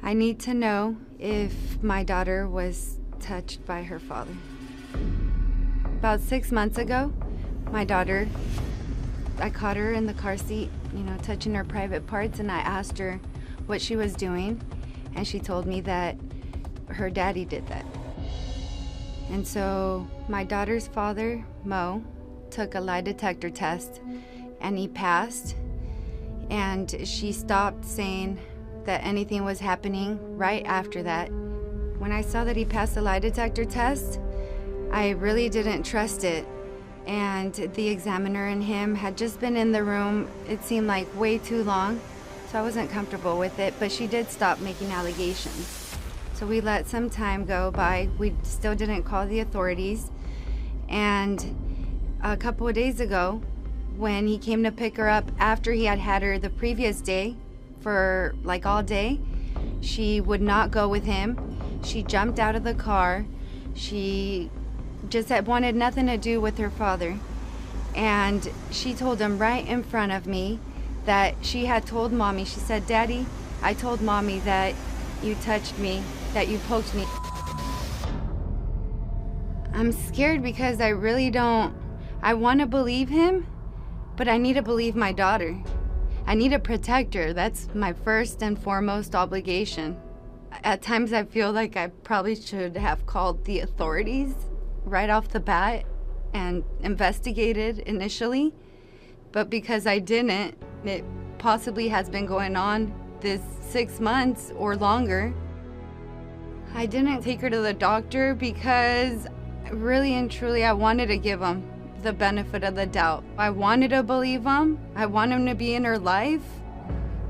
I need to know if my daughter was touched by her father. About 6 months ago, my daughter, I caught her in the car seat, touching her private parts, and I asked her what she was doing, and she told me that her daddy did that. And so my daughter's father, Mo, took a lie detector test, and he passed, and she stopped saying that anything was happening right after that. When I saw that he passed the lie detector test, I really didn't trust it. And the examiner and him had just been in the room, it seemed like way too long, so I wasn't comfortable with it, but she did stop making allegations. So we let some time go by. We still didn't call the authorities. And a couple of days ago, when he came to pick her up after he had had her the previous day, for like all day, she would not go with him. She jumped out of the car. She just wanted nothing to do with her father. And she told him right in front of me that she had told Mommy, she said, "Daddy, I told Mommy that you touched me, that you poked me." I'm scared because I really don't, I want to believe him, but I need to believe my daughter. I need to protect her. That's my first and foremost obligation. At times I feel like I probably should have called the authorities right off the bat and investigated initially, but because I didn't, it possibly has been going on this 6 months or longer. I didn't take her to the doctor because really and truly I wanted to give him the benefit of the doubt. I wanted to believe him. I want him to be in her life.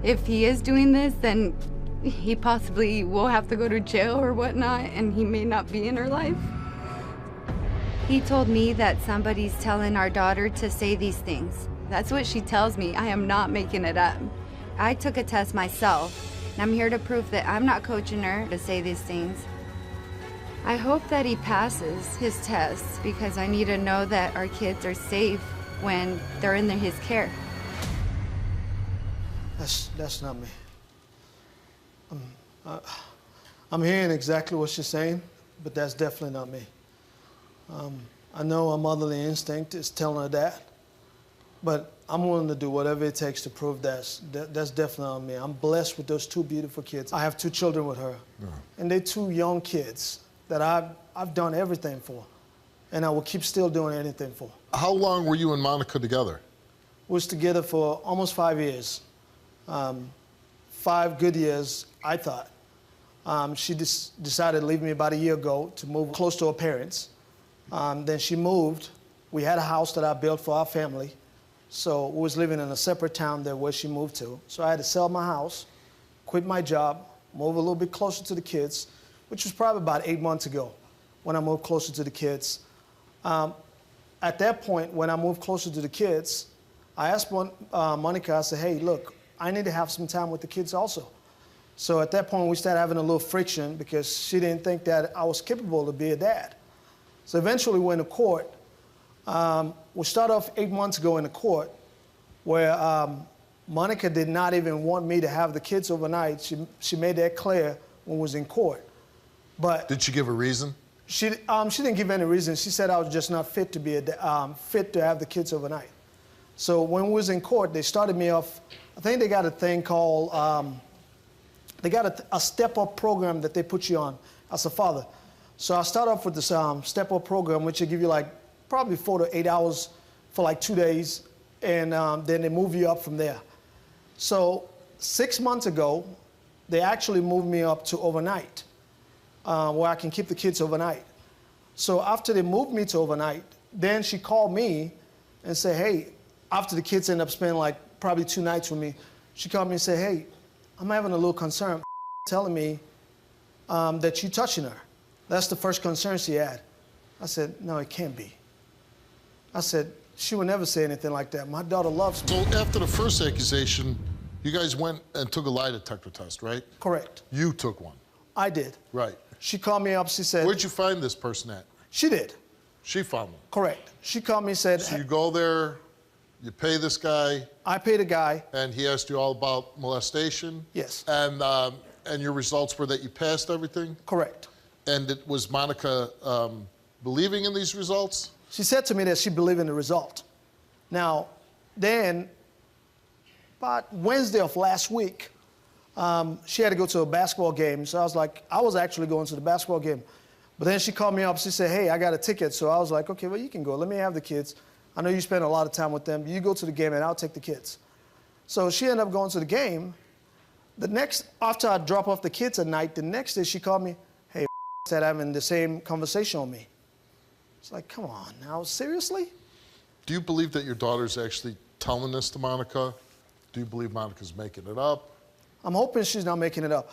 If he is doing this, then he possibly will have to go to jail or whatnot, and he may not be in her life. He told me that somebody's telling our daughter to say these things. That's what she tells me. I am not making it up. I took a test myself, and I'm here to prove that I'm not coaching her to say these things. I hope that he passes his tests because I need to know that our kids are safe when they're in his care. That's not me. I'm hearing exactly what she's saying, but that's definitely not me. I know a motherly instinct is telling her that, but I'm willing to do whatever it takes to prove that's definitely not me. I'm blessed with those two beautiful kids. I have 2 children with her, and they're 2 young kids that I've done everything for, and I will keep still doing anything for. How long were you and Monica together? We was together for almost 5 years. 5 good years, I thought. She decided to leave me about a year ago to move close to her parents. Then she moved. We had a house that I built for our family, so we was living in a separate town there where she moved to. So I had to sell my house, quit my job, move a little bit closer to the kids, which was probably about 8 months ago when I moved closer to the kids. At that point, when I moved closer to the kids, I asked Monica, I said, "Hey, look, I need to have some time with the kids also." So at that point, we started having a little friction because she didn't think that I was capable to be a dad. So eventually we went to court. We started off 8 months ago in the court where Monica did not even want me to have the kids overnight. She made that clear when we was in court. But did she give a reason? She didn't give any reason. She said I was just not fit to be fit to have the kids overnight. So when we was in court, they started me off. I think they got a thing called they got a step-up program that they put you on as a father. So I started off with this step-up program, which will give you like probably 4 to 8 hours for like 2 days, and then they move you up from there. So 6 months ago, they actually moved me up to overnight. Where I can keep the kids overnight. So after they moved me to overnight, then she called me and said, "Hey," after the kids ended up spending like probably 2 nights with me, she called me and said, "Hey, I'm having a little concern telling me that you touching her." That's the first concern she had. I said, "No, it can't be." I said, "She would never say anything like that. My daughter loves me." So after the first accusation, you guys went and took a lie detector test, right? Correct. You took one. I did. Right. She called me up, she said... Where'd you find this person at? She did. She found them? Correct. She called me and said... So you go there, you pay this guy... I paid a guy. And he asked you all about molestation? Yes. And And your results were that you passed everything? Correct. And was Monica believing in these results? She said to me that she believed in the result. Now, then, about Wednesday of last week, she had to go to a basketball game. So I was actually going to the basketball game. But then she called me up. She said, hey, I got a ticket. So I was like, okay, well, you can go. Let me have the kids. I know you spend a lot of time with them. You go to the game, and I'll take the kids. So she ended up going to the game. After I drop off the kids at night, the next day she called me, hey, said having the same conversation on me. It's like, come on now, seriously? Do you believe that your daughter's actually telling this to Monica? Do you believe Monica's making it up? I'm hoping she's not making it up.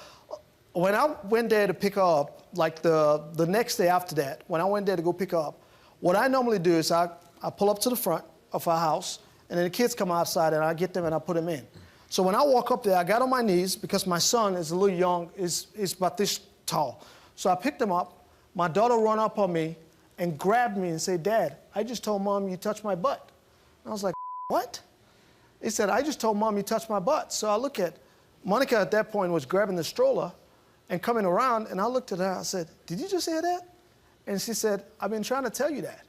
When I went there to pick her up, like the next day after that, when I went there to go pick her up, what I normally do is I pull up to the front of our house, and then the kids come outside, and I get them and I put them in. So when I walk up there, I got on my knees because my son is a little young, is about this tall. So I picked him up. My daughter ran up on me and grabbed me and said, Dad, I just told Mom you touched my butt. And I was like, what? He said, I just told Mom you touched my butt. So I look at, Monica at that point was grabbing the stroller and coming around, and I looked at her, I said, did you just hear that? And she said, I've been trying to tell you that.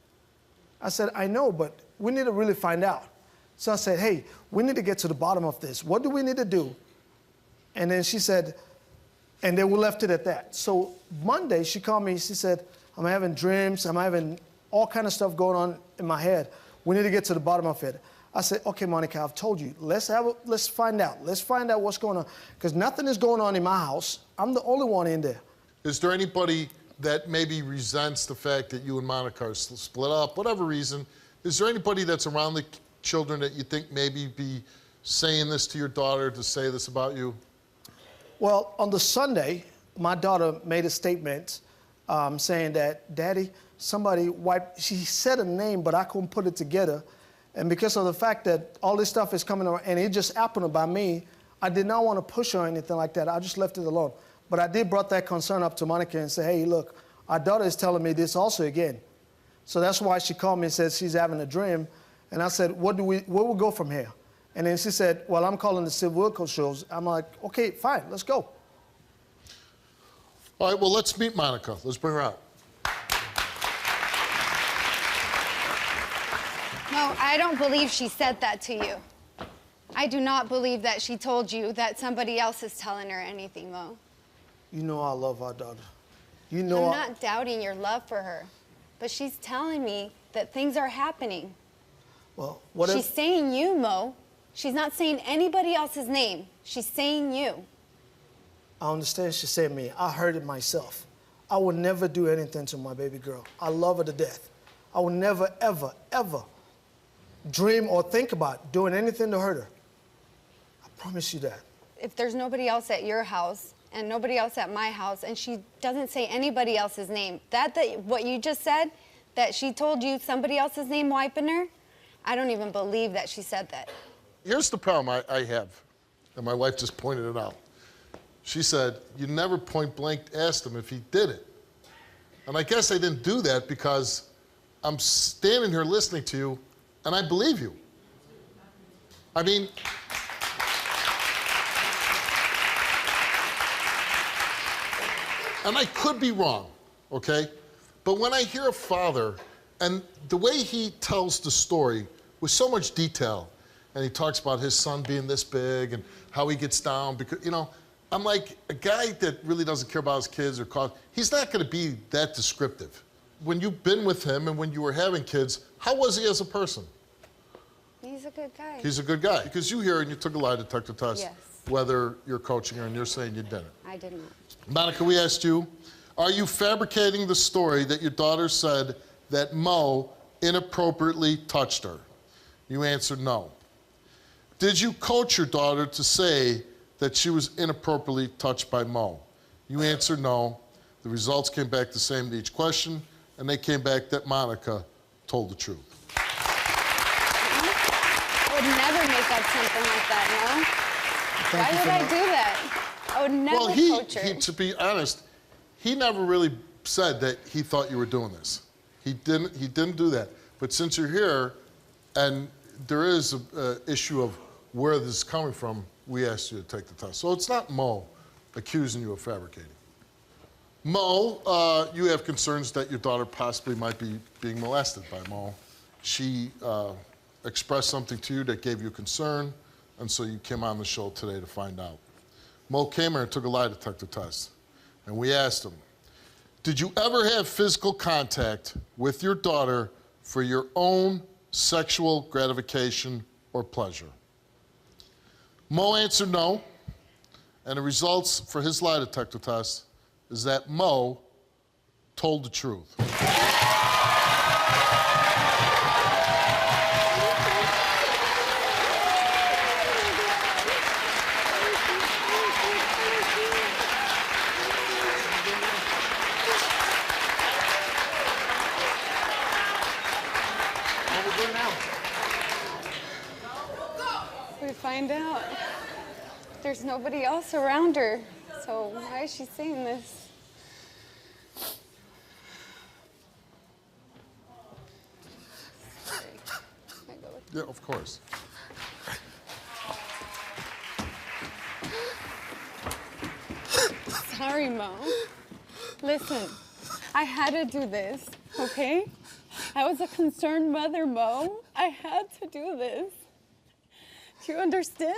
I said, I know, but we need to really find out. So I said, hey, we need to get to the bottom of this. What do we need to do? And then she said, and then we left it at that. So Monday, she called me, she said, I'm having dreams, I'm having all kind of stuff going on in my head. We need to get to the bottom of it. I said, okay, Monica, I've told you, let's find out. Let's find out what's going on. Because nothing is going on in my house. I'm the only one in there. Is there anybody that maybe resents the fact that you and Monica are split up, whatever reason? Is there anybody that's around the children that you think maybe be saying this to your daughter to say this about you? Well, on the Sunday, my daughter made a statement saying that, Daddy, somebody wiped, she said a name, but I couldn't put it together. And because of the fact that all this stuff is coming around, and it just happened by me, I did not want to push her or anything like that. I just left it alone. But I did brought that concern up to Monica and say, hey, look, our daughter is telling me this also again. So that's why she called me and said she's having a dream. And I said, where we go from here? And then she said, well, I'm calling the Wilkos shows. I'm like, okay, fine, let's go. All right, well, let's meet Monica. Let's bring her out. No, I don't believe she said that to you. I do not believe that she told you that somebody else is telling her anything, Mo. You know I love our daughter. You know I'm not doubting your love for her, but she's telling me that things are happening. Well, what She's saying you, Mo. She's not saying anybody else's name. She's saying you. I understand she said me. I heard it myself. I would never do anything to my baby girl. I love her to death. I would never, ever, ever dream or think about doing anything to hurt her. I promise you that. If there's nobody else at your house and nobody else at my house, and she doesn't say anybody else's name, what you just said, that she told you somebody else's name wiping her, I don't even believe that she said that. Here's the problem I have, and my wife just pointed it out. She said, you never point blank asked him if he did it. And I guess I didn't do that because I'm standing here listening to you, and I believe you. I mean, and I could be wrong, okay? But when I hear a father, and the way he tells the story with so much detail, and he talks about his son being this big and how he gets down, because, you know, I'm like, a guy that really doesn't care about his kids or cause, he's not gonna be that descriptive. When you've been with him and when you were having kids, how was he as a person? He's a good guy. He's a good guy. Because you hear and you took a lie detector test, Yes. whether you're coaching her and you're saying you didn't. I did not. Monica, we asked you, are you fabricating the story that your daughter said that Mo inappropriately touched her? You answered no. Did you coach your daughter to say that she was inappropriately touched by Mo? You answered no. The results came back the same to each question, and they came back that Monica told the truth. I would never make up something like that, no? Why would I do that? I would never coach her. To be honest, he never really said that he thought you were doing this. He didn't do that. But since you're here, and there is an issue of where this is coming from, we asked you to take the test. So it's not Mo accusing you of fabricating. Mo, you have concerns that your daughter possibly might be being molested by Mo. She expressed something to you that gave you concern, and so you came on the show today to find out. Mo came here and took a lie detector test, and we asked him, did you ever have physical contact with your daughter for your own sexual gratification or pleasure? Mo answered no, and the results for his lie detector test is that Mo told the truth. We find out there's nobody else around her. So why is she saying this? Sorry. Can I go with Yeah, of course. Sorry, Mo. Listen, I had to do this, okay? I was a concerned mother, Mo. I had to do this. Do you understand?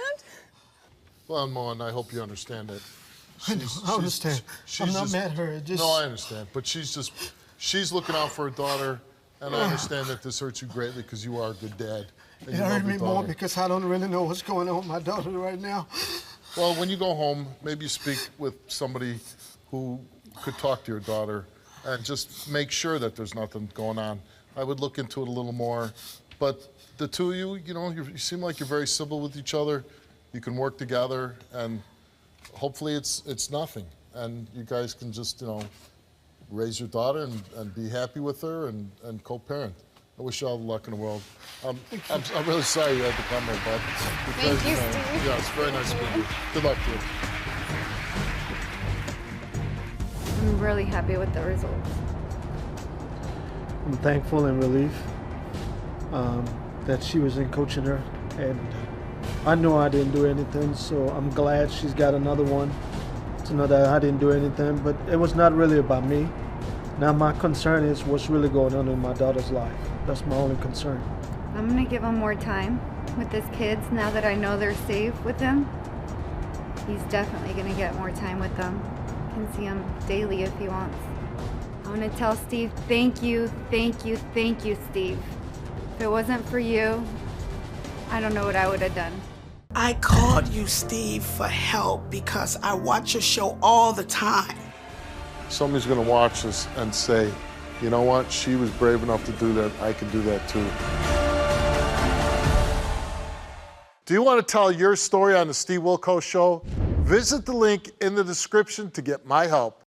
Well, Mo, and I hope you understand that. I understand. I'm not mad at her. No, I understand. But she's looking out for her daughter, and I understand that this hurts you greatly because you are a good dad. And It hurt me more because I don't really know what's going on with my daughter right now. Well, when you go home, maybe speak with somebody who could talk to your daughter and just make sure that there's nothing going on. I would look into it a little more. But the two of you, you seem like you're very civil with each other. You can work together, and hopefully it's nothing. And you guys can just, raise your daughter and be happy with her and co-parent. I wish you all the luck in the world. I'm really sorry you had to come here, bud. Because, Thank you, Steve. Yeah, it's very nice to meet you. Good luck to you. I'm really happy with the results. I'm thankful and relieved that she was in coaching her, and I know I didn't do anything, so I'm glad she's got another one to know that I didn't do anything, but it was not really about me. Now my concern is what's really going on in my daughter's life. That's my only concern. I'm gonna give him more time with his kids now that I know they're safe with him. He's definitely gonna get more time with them. Can see him daily if he wants. I want to tell Steve, thank you, Steve. If it wasn't for you, I don't know what I would have done. I called you, Steve, for help because I watch your show all the time. Somebody's going to watch this and say, you know what, she was brave enough to do that, I can do that too. Do you want to tell your story on the Steve Wilkos Show? Visit the link in the description to get my help.